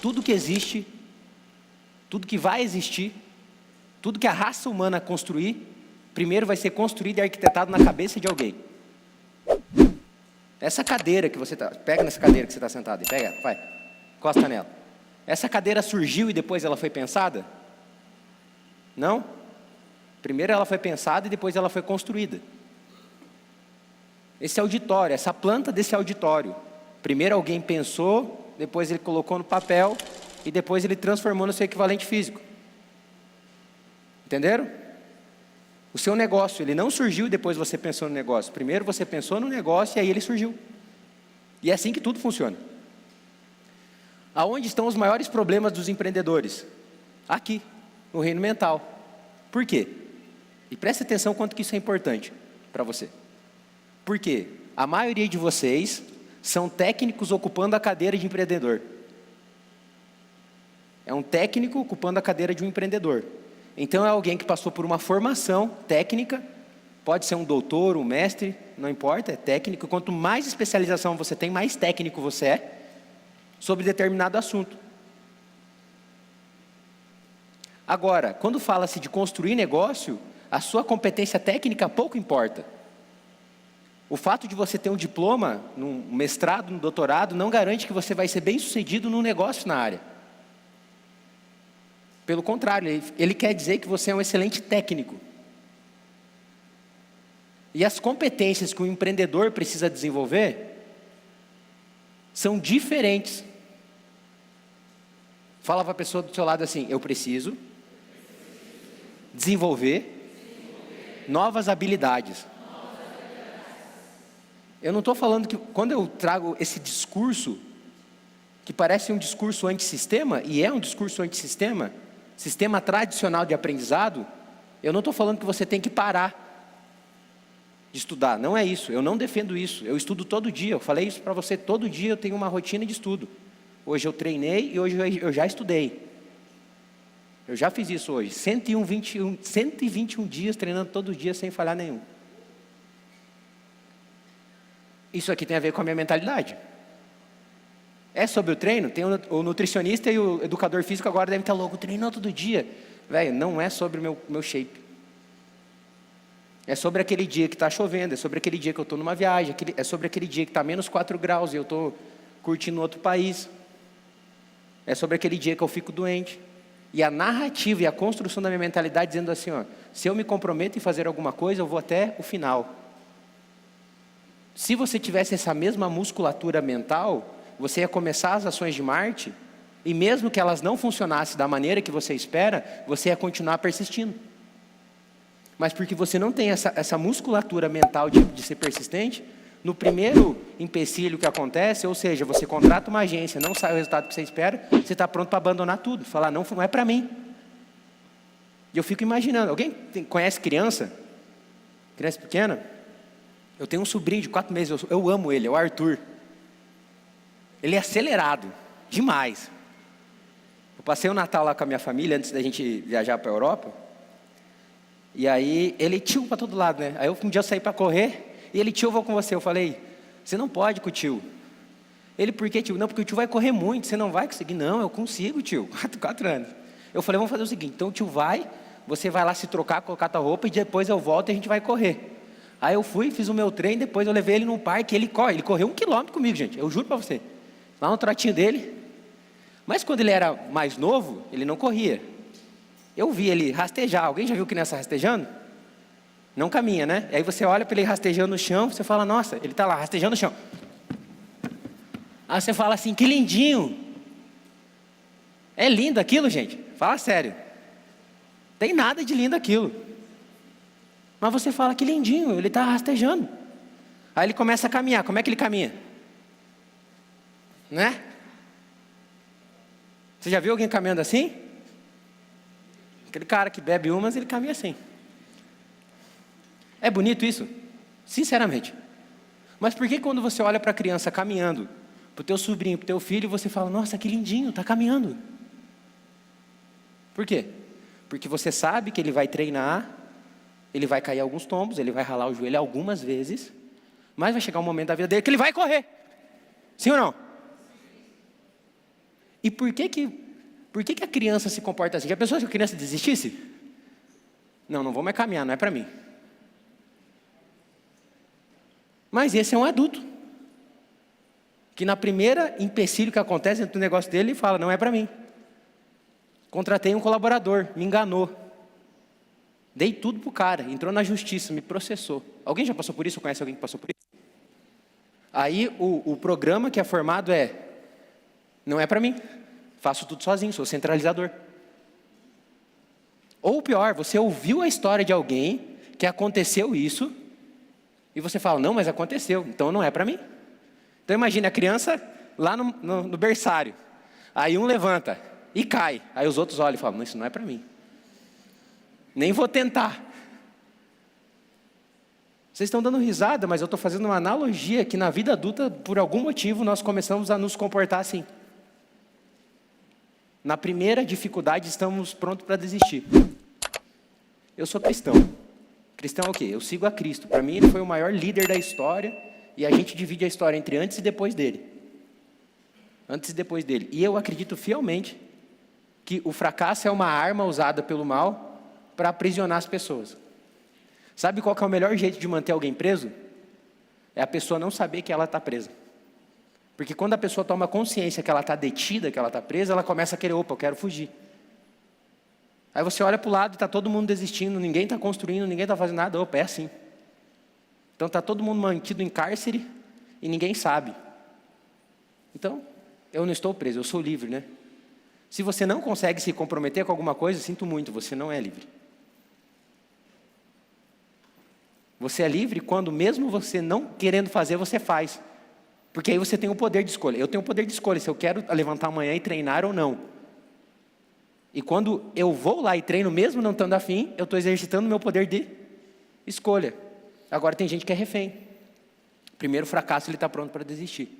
tudo que existe, tudo que vai existir, tudo que a raça humana construir, primeiro vai ser construído e arquitetado na cabeça de alguém. Essa cadeira que você está... Pega nessa cadeira que você está sentado. Pega, vai. Encosta nela. Essa cadeira surgiu e depois ela foi pensada? Não? Primeiro ela foi pensada e depois ela foi construída. Esse auditório, essa planta desse auditório. Primeiro alguém pensou, depois ele colocou no papel e depois ele transformou no seu equivalente físico. Entenderam? O seu negócio, ele não surgiu e depois você pensou no negócio. Primeiro você pensou no negócio e aí ele surgiu. E é assim que tudo funciona. Aonde estão os maiores problemas dos empreendedores? Aqui, no reino mental. Por quê? E preste atenção quanto que isso é importante para você. Por quê? A maioria de vocês são técnicos ocupando a cadeira de empreendedor. É um técnico ocupando a cadeira de um empreendedor. Então é alguém que passou por uma formação técnica, pode ser um doutor, um mestre, não importa, é técnico. Quanto mais especialização você tem, mais técnico você é sobre determinado assunto. Agora, quando fala-se de construir negócio, a sua competência técnica pouco importa. O fato de você ter um diploma, um mestrado, um doutorado, não garante que você vai ser bem sucedido no negócio na área. Pelo contrário, ele quer dizer que você é um excelente técnico. E as competências que o empreendedor precisa desenvolver são diferentes. Fala para a pessoa do seu lado assim: eu preciso desenvolver novas habilidades. Eu não estou falando que quando eu trago esse discurso, que parece um discurso antissistema, e é um discurso antissistema, sistema tradicional de aprendizado, eu não estou falando que você tem que parar de estudar, não é isso, eu não defendo isso, eu estudo todo dia, eu falei isso para você, todo dia eu tenho uma rotina de estudo. Hoje eu treinei e hoje eu já estudei. Eu já fiz isso hoje, 121 dias treinando todo dia sem falhar nenhum. Isso aqui tem a ver com a minha mentalidade. É sobre o treino? Tem o nutricionista e o educador físico agora devem estar louco, treinando todo dia. Velho, não é sobre o meu shape. É sobre aquele dia que está chovendo, é sobre aquele dia que eu estou numa viagem, é sobre aquele dia que está menos 4 graus e eu estou curtindo outro país. É sobre aquele dia que eu fico doente. E a narrativa e a construção da minha mentalidade dizendo assim, ó, se eu me comprometo em fazer alguma coisa, eu vou até o final. Se você tivesse essa mesma musculatura mental, você ia começar as ações de Marte, e mesmo que elas não funcionassem da maneira que você espera, você ia continuar persistindo. Mas porque você não tem essa musculatura mental de ser persistente, no primeiro empecilho que acontece, ou seja, você contrata uma agência, não sai o resultado que você espera, você está pronto para abandonar tudo, falar, não é para mim. E eu fico imaginando, alguém conhece criança? Criança pequena? Eu tenho um sobrinho de 4 meses, eu amo ele, é o Arthur. Ele é acelerado, demais. Eu passei o Natal lá com a minha família, antes da gente viajar para a Europa. E aí, ele tio para todo lado, né? Aí um dia eu saí para correr, e ele, tio, eu vou com você. Eu falei, você não pode com o tio. Ele, por que, tio? Não, porque o tio vai correr muito, você não vai conseguir. Não, eu consigo, tio, 4 anos. Eu falei, vamos fazer o seguinte, então o tio vai, você vai lá se trocar, colocar tua roupa, e depois eu volto e a gente vai correr. Aí eu fui, fiz o meu treino, depois eu levei ele num parque, ele correu 1 quilômetro comigo, gente, eu juro para você. Lá no trotinho dele. Mas quando ele era mais novo, ele não corria. Eu vi ele rastejar. Alguém já viu criança rastejando? Não caminha, né? E aí você olha para ele rastejando no chão, você fala, nossa, ele está lá rastejando no chão. Aí você fala assim, que lindinho. É lindo aquilo, gente? Fala sério. Tem nada de lindo aquilo. Mas você fala, que lindinho, ele está rastejando. Aí ele começa a caminhar. Como é que ele caminha? Né? Você já viu alguém caminhando assim? Aquele cara que bebe umas, ele caminha assim. É bonito isso? Sinceramente. Mas por que quando você olha para a criança caminhando, para o teu sobrinho, para o teu filho, você fala, nossa, que lindinho, está caminhando? Por quê? Porque você sabe que ele vai treinar, ele vai cair alguns tombos, ele vai ralar o joelho algumas vezes, mas vai chegar um momento da vida dele que ele vai correr. Sim ou não? E por que a criança se comporta assim? Já pensou se a criança desistisse? Não, não vou mais caminhar, não é para mim. Mas esse é um adulto, que na primeira empecilho que acontece dentro do negócio dele, ele fala, não é para mim. Contratei um colaborador, me enganou. Dei tudo pro cara, entrou na justiça, me processou. Alguém já passou por isso? Ou conhece alguém que passou por isso? Aí o programa que é formado não é para mim. Faço tudo sozinho, sou centralizador. Ou pior, você ouviu a história de alguém que aconteceu isso, e você fala, não, mas aconteceu, então não é para mim. Então imagine a criança lá no berçário. Aí um levanta e cai. Aí os outros olham e falam, não, isso não é para mim. Nem vou tentar. Vocês estão dando risada, mas eu estou fazendo uma analogia que na vida adulta, por algum motivo, nós começamos a nos comportar assim. Na primeira dificuldade, estamos prontos para desistir. Eu sou cristão. Cristão é o quê? Eu sigo a Cristo. Para mim, ele foi o maior líder da história, e a gente divide a história entre antes e depois dele. Antes e depois dele. E eu acredito fielmente que o fracasso é uma arma usada pelo mal para aprisionar as pessoas. Sabe qual que é o melhor jeito de manter alguém preso? É a pessoa não saber que ela está presa. Porque quando a pessoa toma consciência que ela está detida, que ela está presa, ela começa a querer, opa, eu quero fugir. Aí você olha para o lado e está todo mundo desistindo, ninguém está construindo, ninguém está fazendo nada, opa, é assim. Então está todo mundo mantido em cárcere e ninguém sabe. Então, eu não estou preso, eu sou livre, né? Se você não consegue se comprometer com alguma coisa, sinto muito, você não é livre. Você é livre quando mesmo você não querendo fazer, você faz. Porque aí você tem o poder de escolha. Eu tenho o poder de escolha se eu quero levantar amanhã e treinar ou não. E quando eu vou lá e treino, mesmo não estando afim, eu estou exercitando o meu poder de escolha. Agora tem gente que é refém. Primeiro fracasso, ele está pronto para desistir.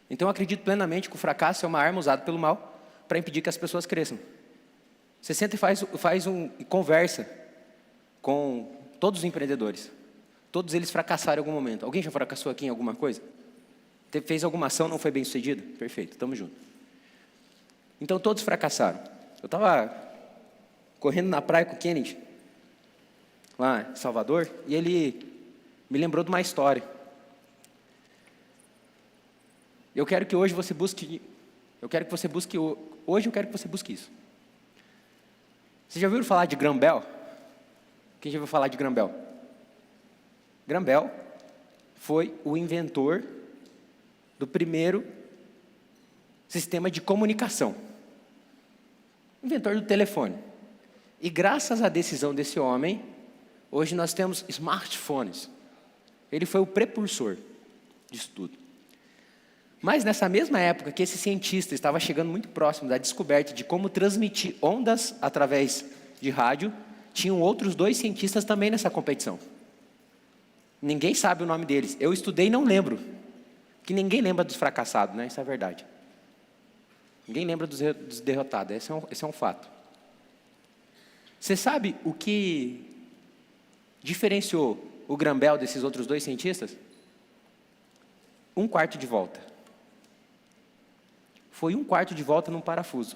Então eu acredito plenamente que o fracasso é uma arma usada pelo mal para impedir que as pessoas cresçam. Você senta e conversa com todos os empreendedores. Todos eles fracassaram em algum momento. Alguém já fracassou aqui em alguma coisa? Fez alguma ação, não foi bem sucedida? Perfeito, estamos juntos. Então todos fracassaram. Eu estava correndo na praia com o Kennedy, lá em Salvador, e ele me lembrou de uma história. Hoje eu quero que você busque isso. Vocês já ouviram falar de Graham Bell? Quem já ouviu falar de Graham Bell? Graham Bell foi o inventor do primeiro sistema de comunicação. Inventor do telefone. E graças à decisão desse homem, hoje nós temos smartphones. Ele foi o precursor disso tudo. Mas nessa mesma época que esse cientista estava chegando muito próximo da descoberta de como transmitir ondas através de rádio, tinham outros 2 cientistas também nessa competição. Ninguém sabe o nome deles. Eu estudei e não lembro. Que ninguém lembra dos fracassados, né? Isso é verdade. Ninguém lembra dos derrotados. Esse é um fato. Você sabe o que diferenciou o Graham Bell desses outros 2 cientistas? 1/4 de volta. Foi 1/4 de volta num parafuso,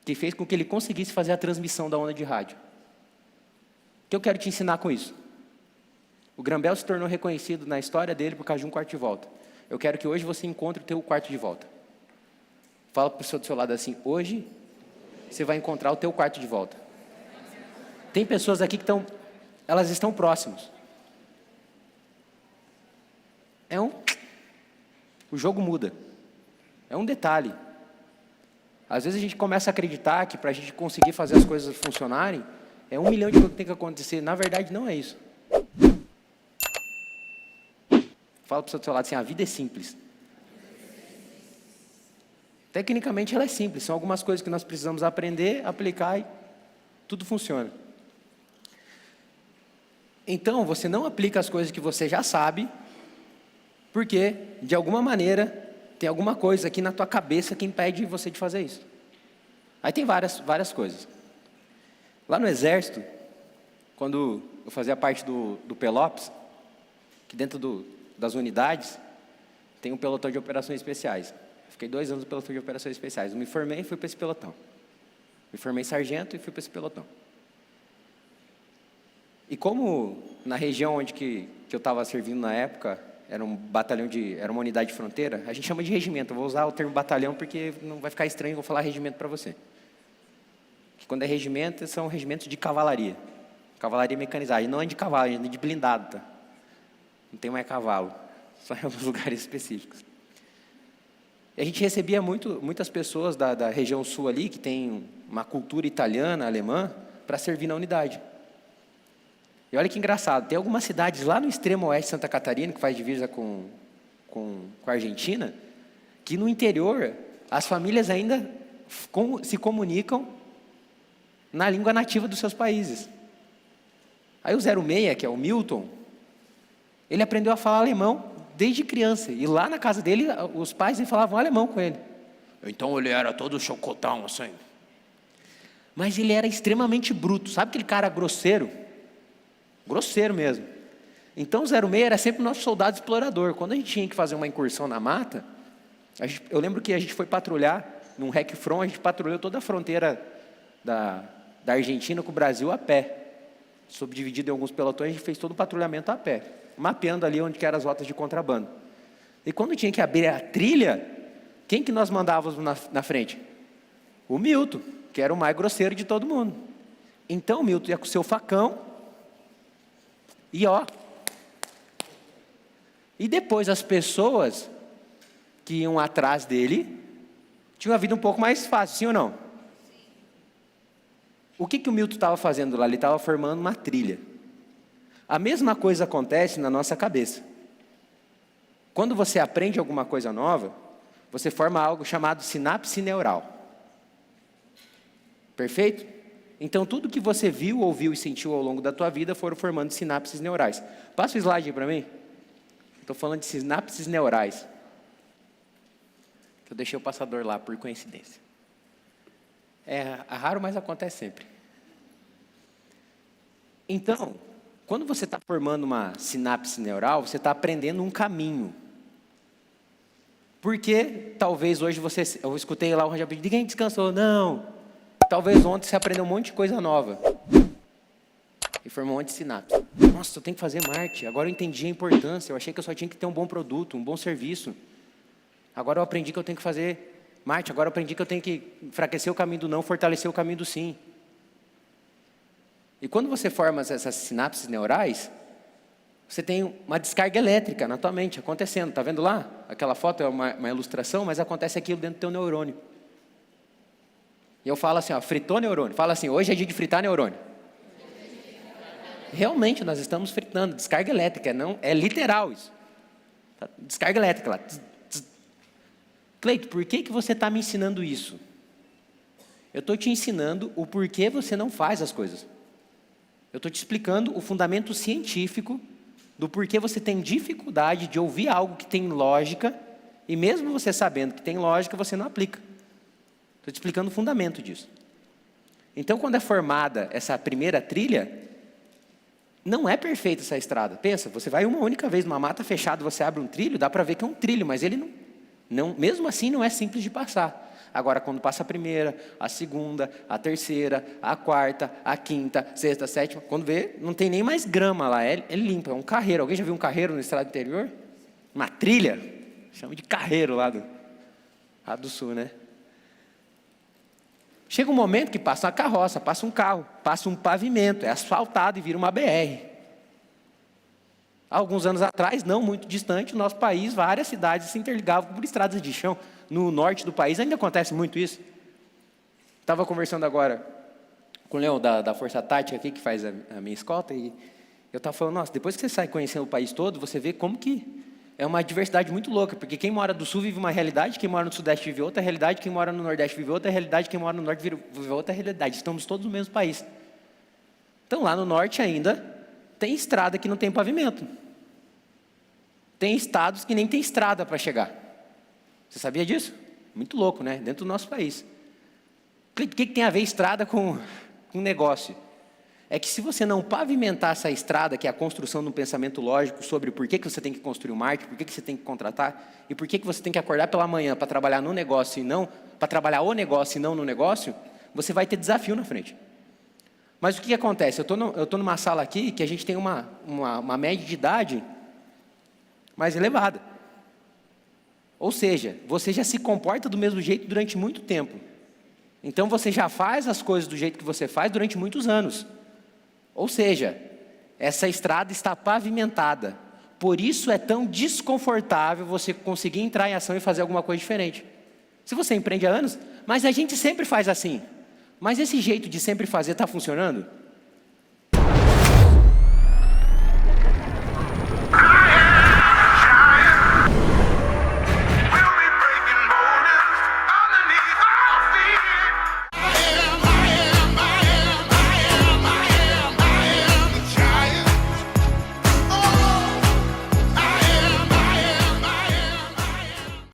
que fez com que ele conseguisse fazer a transmissão da onda de rádio. O que eu quero te ensinar com isso? O Graham Bell se tornou reconhecido na história dele por causa de 1/4 de volta. Eu quero que hoje você encontre o teu 1/4 de volta. Fala para o pessoal do seu lado assim, hoje você vai encontrar o teu 1/4 de volta. Tem pessoas aqui que elas estão próximas. O jogo muda. É um detalhe. Às vezes a gente começa a acreditar que para a gente conseguir fazer as coisas funcionarem, é 1 milhão de coisas que tem que acontecer. Na verdade, não é isso. Fala para o seu lado assim, a vida é simples. Tecnicamente ela é simples, são algumas coisas que nós precisamos aprender, aplicar e tudo funciona. Então, você não aplica as coisas que você já sabe, porque, de alguma maneira, tem alguma coisa aqui na tua cabeça que impede você de fazer isso. Aí tem várias coisas. Lá no Exército, quando eu fazia parte do Pelops, que dentro das unidades, tem um pelotão de operações especiais. Fiquei 2 anos no pelotão de operações especiais. Eu me formei e fui para esse pelotão. Me formei sargento e fui para esse pelotão. E como na região onde que eu estava servindo na época, era um batalhão era uma unidade de fronteira, a gente chama de regimento. Eu vou usar o termo batalhão porque não vai ficar estranho, eu vou falar regimento para você. Que quando é regimento, são regimentos de cavalaria. Cavalaria mecanizada. E não é de cavalo, é de blindado, tá? Não tem mais cavalo. Só em alguns lugares específicos. E a gente recebia muitas pessoas da região sul ali, que tem uma cultura italiana, alemã, para servir na unidade. E olha que engraçado, tem algumas cidades lá no extremo oeste de Santa Catarina, que faz divisa com a Argentina, que no interior as famílias ainda se comunicam na língua nativa dos seus países. Aí o 06, que é o Milton, ele aprendeu a falar alemão desde criança. E lá na casa dele, os pais falavam alemão com ele. Então ele era todo chocotão, assim. Mas ele era extremamente bruto. Sabe aquele cara grosseiro? Grosseiro mesmo. Então o 06 era sempre o nosso soldado explorador. Quando a gente tinha que fazer uma incursão na mata, eu lembro que a gente foi patrulhar num REC Front, a gente patrulhou toda a fronteira da Argentina com o Brasil a pé. Subdividido em alguns pelotões, a gente fez todo o patrulhamento a pé, mapeando ali onde que eram as rotas de contrabando. E quando tinha que abrir a trilha, quem que nós mandávamos na frente? O Milton, que era o mais grosseiro de todo mundo. Então o Milton ia com o seu facão, e ó. E depois as pessoas que iam atrás dele, tinham a vida um pouco mais fácil, sim ou não? O que o Milton estava fazendo lá? Ele estava formando uma trilha. A mesma coisa acontece na nossa cabeça. Quando você aprende alguma coisa nova, você forma algo chamado sinapse neural. Perfeito? Então, tudo que você viu, ouviu e sentiu ao longo da tua vida foram formando sinapses neurais. Passa o slide aí para mim. Estou falando de sinapses neurais. Eu deixei o passador lá por coincidência. É raro, mas acontece sempre. Então, quando você está formando uma sinapse neural, você está aprendendo um caminho. Porque talvez hoje eu escutei lá o Rangel pedir, ninguém descansou. Não. Talvez ontem você aprendeu um monte de coisa nova. E formou um monte de sinapse. Nossa, eu tenho que fazer marketing. Agora eu entendi a importância. Eu achei que eu só tinha que ter um bom produto, um bom serviço. Agora eu aprendi que eu tenho que fazer marketing. Agora eu aprendi que eu tenho que enfraquecer o caminho do não, fortalecer o caminho do sim. E quando você forma essas sinapses neurais, você tem uma descarga elétrica na tua mente acontecendo. Está vendo lá? Aquela foto é uma ilustração, mas acontece aquilo dentro do teu neurônio. E eu falo assim, ó, fritou neurônio. Fala assim, hoje é dia de fritar neurônio. Realmente nós estamos fritando, descarga elétrica, não, é literal isso. Descarga elétrica lá. Cleito, por que você está me ensinando isso? Eu estou te ensinando o porquê você não faz as coisas. Eu estou te explicando o fundamento científico do porquê você tem dificuldade de ouvir algo que tem lógica, e mesmo você sabendo que tem lógica, você não aplica. Estou te explicando o fundamento disso. Então, quando é formada essa primeira trilha, não é perfeita essa estrada. Pensa, você vai uma única vez numa mata fechada, você abre um trilho, dá para ver que é um trilho, mas ele não, mesmo assim não é simples de passar. Agora, quando passa a primeira, a segunda, a terceira, a quarta, a quinta, sexta, a sétima, quando vê, não tem nem mais grama lá, é limpo, é um carreiro. Alguém já viu um carreiro no estrada interior? Uma trilha? Chama de carreiro lá do sul, né? Chega um momento que passa uma carroça, passa um carro, passa um pavimento, é asfaltado e vira uma BR. Há alguns anos atrás, não muito distante, no nosso país, várias cidades se interligavam por estradas de chão. No norte do país ainda acontece muito isso. Estava conversando agora com o Leão da Força Tática aqui, que faz a minha escolta, e eu estava falando, nossa, depois que você sai conhecendo o país todo, você vê como que é uma diversidade muito louca, porque quem mora do sul vive uma realidade, quem mora no sudeste vive outra realidade, quem mora no nordeste vive outra realidade, quem mora no norte vive outra realidade. Estamos todos no mesmo país. Então lá no norte ainda tem estrada que não tem pavimento. Tem estados que nem tem estrada para chegar. Você sabia disso? Muito louco, né? Dentro do nosso país. O que tem a ver estrada com negócio? é que se você não pavimentar essa estrada, que é a construção de um pensamento lógico sobre por que você tem que construir um marketing, por que você tem que contratar, e por que você tem que acordar pela manhã para trabalhar no negócio e não, para trabalhar o negócio e não no negócio, você vai ter desafio na frente. Mas o que acontece? Eu estou numa sala aqui que a gente tem uma média de idade mais elevada. Ou seja, você já se comporta do mesmo jeito durante muito tempo. Então você já faz as coisas do jeito que você faz durante muitos anos. Ou seja, essa estrada está pavimentada. Por isso é tão desconfortável você conseguir entrar em ação e fazer alguma coisa diferente. Se você empreende há anos, mas a gente sempre faz assim. Mas esse jeito de sempre fazer está funcionando?